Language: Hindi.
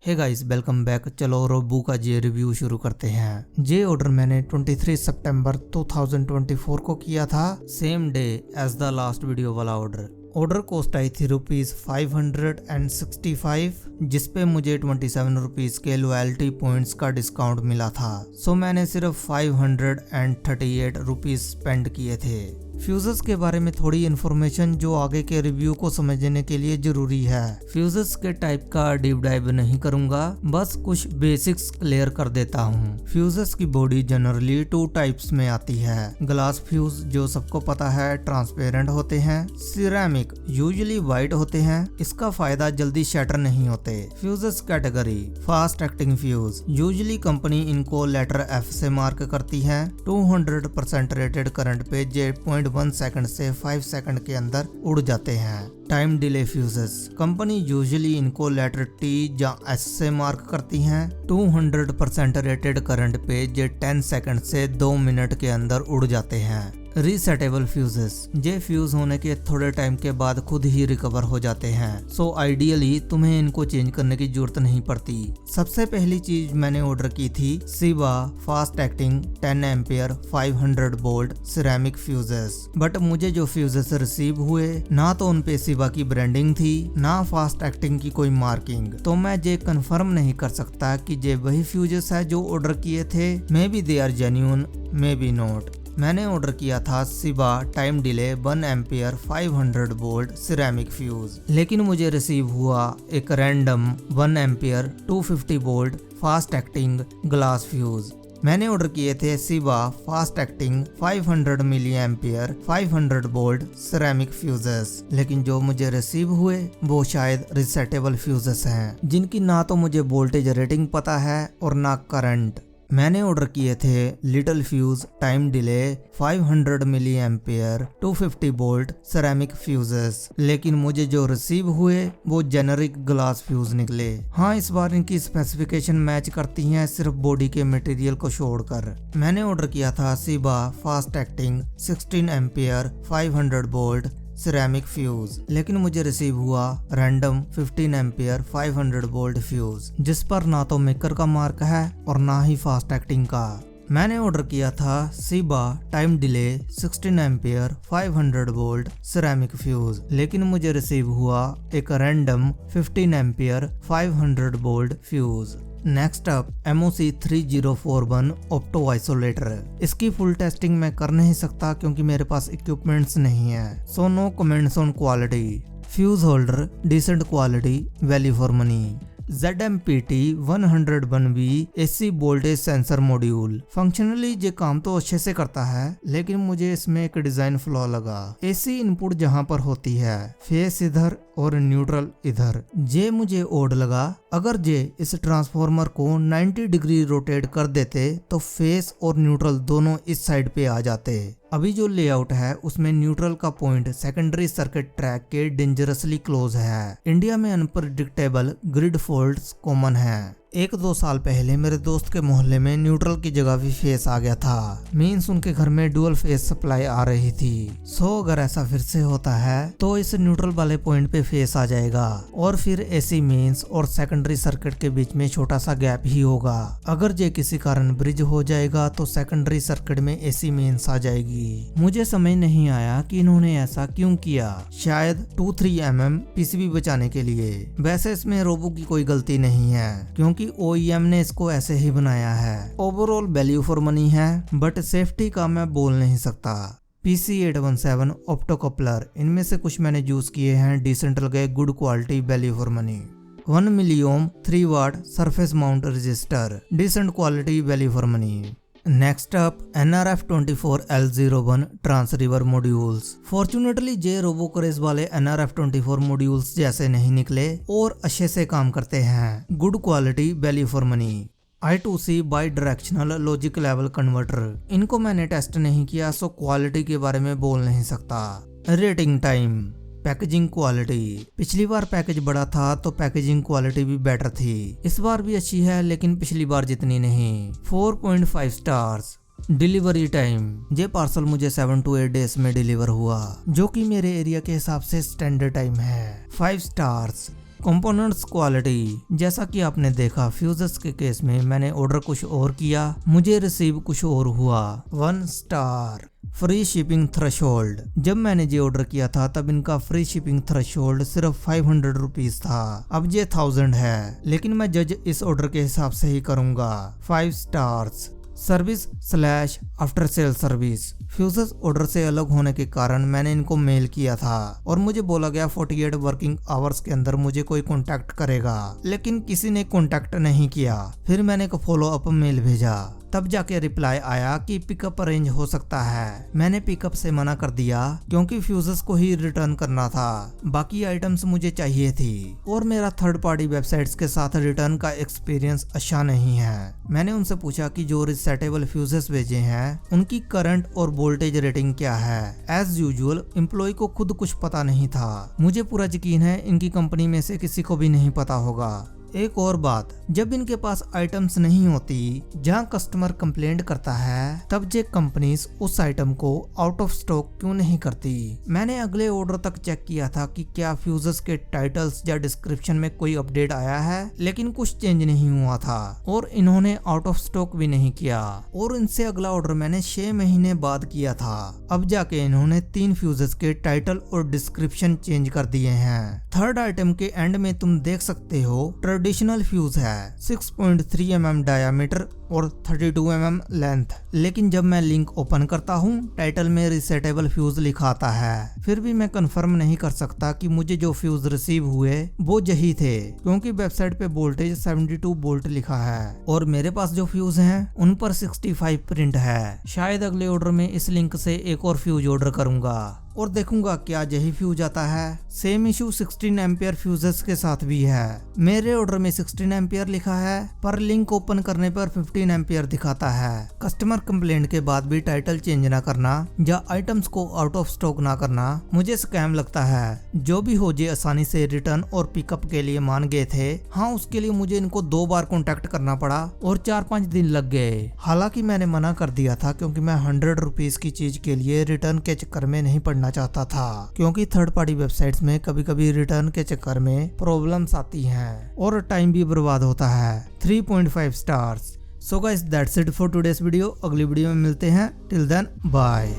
Hey guys, welcome back. चलो रोबू का जे रिव्यू शुरू करते हैं। जे ऑर्डर मैंने 23 सितंबर 2024 को किया था, same day as the last video वाला ऑर्डर। ऑर्डर कॉस्ट आई थी ₹565, जिसपे मुझे 27 रुपीज के लॉयल्टी पॉइंट्स का डिस्काउंट मिला था। सो मैंने सिर्फ 538 रुपीज स्पेंड किए थे। फ्यूजेस के बारे में थोड़ी इन्फॉर्मेशन जो आगे के रिव्यू को समझने के लिए जरूरी है। फ्यूजेस के टाइप का डीप डाइव नहीं करूंगा, बस कुछ बेसिक्स क्लियर कर देता हूँ। फ्यूजेस की बॉडी जनरली 2 टाइप्स में आती है। ग्लास फ्यूज जो सबको पता है ट्रांसपेरेंट होते हैं, सिरेमिक यूजुअली वाइट होते हैं। इसका फायदा जल्दी शैटर नहीं होते। Fuses category fast acting fuse, usually company इनको लेटर F से मार्क करती है। 200% रेटेड करंट पे 0.1 सेकंड से 5 सेकंड के अंदर उड़ जाते हैं। Time delay fuses, company usually इनको लेटर T या S से मार्क करती हैं। 200% रेटेड करंट पे ये 10 सेकंड से 2 मिनट के अंदर उड़ जाते हैं। रीसेटेबल फ्यूजेस, ये फ्यूज होने के थोड़े टाइम के बाद खुद ही रिकवर हो जाते हैं। सो आइडियली तुम्हें इनको चेंज करने की जरूरत नहीं पड़ती। सबसे पहली चीज मैंने ऑर्डर की थी Siba fast acting 10 ampere 500 volt ceramic fuses. But मुझे जो फ्यूजेस रिसीव हुए, ना तो उन पे सिबा की ब्रांडिंग थी, ना फास्ट एक्टिंग की कोई मार्किंग। तो मैं ये कंफर्म नहीं कर सकता कि ये वही फ्यूजेस है जो ऑर्डर किए थे। May be they are genuine, may be not. मैंने ऑर्डर किया था Siba time delay 1 ampere 500 volt ceramic fuse, लेकिन मुझे रिसीव हुआ एक random 1 ampere 250 volt fast acting glass fuse. मैंने ऑर्डर किए थे Siba fast acting 500 milli ampere 500 volt ceramic fuses, लेकिन जो मुझे रिसीव हुए वो शायद रिसेटेबल फ्यूजेस हैं, जिनकी ना तो मुझे वोल्टेज रेटिंग पता है और ना करंट। मैंने ऑर्डर किए थे लिटिल फ्यूज टाइम डिले 500 मिली एम्पियर 250 वोल्ट सिरेमिक फ्यूजेस, लेकिन मुझे जो रिसीव हुए वो जेनरिक ग्लास फ्यूज निकले। हाँ, इस बार इनकी स्पेसिफिकेशन मैच करती हैं, सिर्फ बॉडी के मटेरियल को छोड़कर। मैंने ऑर्डर किया था Siba fast acting 16 ampere 500 volt ceramic fuse, लेकिन मुझे रिसीव हुआ रैंडम 15 एम्पियर 500 वोल्ट फ्यूज, जिस पर ना तो मेकर का मार्क है और ना ही फास्ट एक्टिंग का। मैंने ऑर्डर किया था Siba time delay 16 ampere 500 volt ceramic fuse, लेकिन मुझे रिसीव हुआ एक random 15 ampere 500 volt fuse. Next up MOC 3041 optoisolator. इसकी फुल टेस्टिंग मैं कर नहीं सकता क्योंकि मेरे पास इक्विपमेंट्स नहीं है। So no comments on quality. Fuse holder decent quality, value for money. ZMPT 101V AC voltage sensor module. Functionally ये काम तो अच्छे से करता है, लेकिन मुझे इसमें एक डिजाइन फ्लॉ लगा। AC इनपुट जहां पर होती है, फेस इधर और न्यूट्रल इधर, ये मुझे ओड लगा। अगर ये इस ट्रांसफॉर्मर को 90 डिग्री रोटेट कर देते तो फेस और न्यूट्रल दोनों इस साइड पे आ जाते। अभी जो लेआउट है उसमें न्यूट्रल का पॉइंट सेकेंडरी सर्किट ट्रैक के डेंजरसली क्लोज है। इंडिया में अनप्रेडिक्टेबल ग्रिड फॉल्ट्स कॉमन है। 1-2 साल पहले मेरे दोस्त के मोहल्ले में न्यूट्रल की जगह भी फेस आ गया था। मींस उनके घर में डुअल फेस सप्लाई आ रही थी। सो अगर ऐसा फिर से होता है तो इस न्यूट्रल वाले पॉइंट पे फेस आ जाएगा और फिर AC मेंस और सेकेंडरी सर्किट के बीच में छोटा सा गैप ही होगा। अगर ये किसी कारण ब्रिज हो जाएगा तो सेकेंडरी सर्किट में AC मेंस आ जाएगी। मुझे समझ नहीं आया कि इन्होंने ऐसा क्यों किया। शायद 2-3 mm PCB बचाने के लिए। वैसे इसमें रोबो की कोई गलती नहीं है, क्योंकि OEM ने इसको ऐसे ही बनाया है। ओवरऑल वैल्यू फॉर मनी है, बट सेफ्टी का मैं बोल नहीं सकता। PC817 ऑप्टोकपलर, इनमें से कुछ मैंने यूज किए हैं डिसेंट्रल के, good quality, value for money. 1 milliohm 3 watt surface mount resistor, decent quality, value for money. Next up NRF24L01 transceiver modules. Fortunately जे रोबोकरेज वाले NRF24 मॉड्यूल्स जैसे नहीं निकले और अच्छे से काम करते हैं। Good quality, value for money. I2C by directional logic level converter, इनको मैंने टेस्ट नहीं किया, सो क्वालिटी के बारे में बोल नहीं सकता। रेटिंग टाइम, पैकेजिंग क्वालिटी, पिछली बार पैकेज बड़ा था तो पैकेजिंग क्वालिटी भी बेटर थी। इस बार भी अच्छी है, लेकिन पिछली बार जितनी नहीं। 4.5 स्टार्स। डिलीवरी टाइम, ये पार्सल मुझे 7 to 8 डेज में डिलीवर हुआ, जो कि मेरे एरिया के हिसाब से स्टैंडर्ड टाइम है। 5 स्टार्स। कंपोनेंट्स क्वालिटी, जैसा कि आपने देखा फ्यूजर्स के केस में मैंने ऑर्डर कुछ और किया, मुझे रिसीव कुछ और हुआ। 1 स्टार। फ्री शिपिंग थ्रेशोल्ड, जब मैंने ये ऑर्डर किया था तब इनका फ्री शिपिंग थ्रेशोल्ड सिर्फ 500 रुपीज था, अब ये 1000 है, लेकिन मैं जज इस ऑर्डर के हिसाब से ही करूंगा। 5 stars. Service slash after sale service, fuses order से अलग होने के कारण मैंने इनको मेल किया था और मुझे बोला गया 48 वर्किंग आवर्स के अंदर मुझे कोई कांटेक्ट करेगा, लेकिन किसी ने कांटेक्ट नहीं किया। फिर मैंने एक फॉलो अप मेल भेजा, तब जाके रिप्लाई आया कि पिकअप अरेंज हो सकता है। मैंने पिकअप से मना कर दिया क्योंकि फ्यूजर्स को ही रिटर्न करना था, बाकी आइटम्स मुझे चाहिए थी और मेरा थर्ड पार्टी वेबसाइट्स के साथ रिटर्न का एक्सपीरियंस अच्छा नहीं है। मैंने उनसे पूछा कि जो रिसेटेबल फ्यूजर्स भेजे हैं उनकी करंट और वोल्टेज रेटिंग क्या है। एज यूजुअल एम्प्लॉय को खुद कुछ पता नहीं था, मुझे पूरा यकीन है इनकी कंपनी में से किसी को भी नहीं पता होगा। एक और बात, जब इनके पास आइटम्स नहीं होती जहां कस्टमर कंप्लेंट करता है, तब ये कंपनीज उस आइटम को आउट ऑफ स्टॉक क्यों नहीं करती। मैंने अगले ऑर्डर तक चेक किया था कि क्या फ्यूजर्स के टाइटल्स या डिस्क्रिप्शन में कोई अपडेट आया है, लेकिन कुछ चेंज नहीं हुआ था और इन्होंने आउट ऑफ स्टॉक भी नहीं किया। और इनसे अगला ऑर्डर मैंने 6 महीने बाद किया था, अब जाके इन्होंने 3 फ्यूजर्स के टाइटल और डिस्क्रिप्शन चेंज कर दिए हैं। थर्ड आइटम के एंड में तुम देख सकते हो ट्रेडिशनल फ्यूज है, 6.3 mm डायामीटर और 32 mm लेंथ, लेकिन जब मैं लिंक ओपन करता हूँ टाइटल में रिसेटेबल फ्यूज लिखा आता है। फिर भी मैं कंफर्म नहीं कर सकता कि मुझे जो फ्यूज रिसीव हुए वो यही थे, क्योंकि वेबसाइट पे वोल्टेज 72 वोल्ट लिखा है और मेरे पास जो फ्यूज हैं उन पर 65 प्रिंट है। शायद अगले ऑर्डर में इस लिंक से एक और फ्यूज ऑर्डर करूंगा और देखूंगा क्या यही फ्यूज आता है। सेम इशू 16 एम्पियर फ्यूजेस के साथ भी है। मेरे ऑर्डर में 16 एम्पियर लिखा है पर लिंक ओपन करने पर 15 एम्पियर दिखाता है। कस्टमर कंप्लेंट के बाद भी टाइटल चेंज ना करना या आइटम्स को आउट ऑफ स्टॉक ना करना मुझे स्कैम लगता है। जो भी हो, जे आसानी से रिटर्न और पिकअप के लिए मान गए थे। हाँ, उसके लिए मुझे इनको 2 बार कॉन्टेक्ट करना पड़ा और 4-5 दिन लग गए। हालांकि मैंने मना कर दिया था क्योंकि मैं 100 रुपीज की चीज के लिए रिटर्न के चक्कर में नहीं पड़ना चाहता था, क्योंकि थर्ड पार्टी वेबसाइट्स में कभी कभी रिटर्न के चक्कर में प्रॉब्लम्स आती हैं और टाइम भी बर्बाद होता है। 3.5 stars. So guys that's it for today's video. अगली वीडियो में मिलते हैं। Till then bye.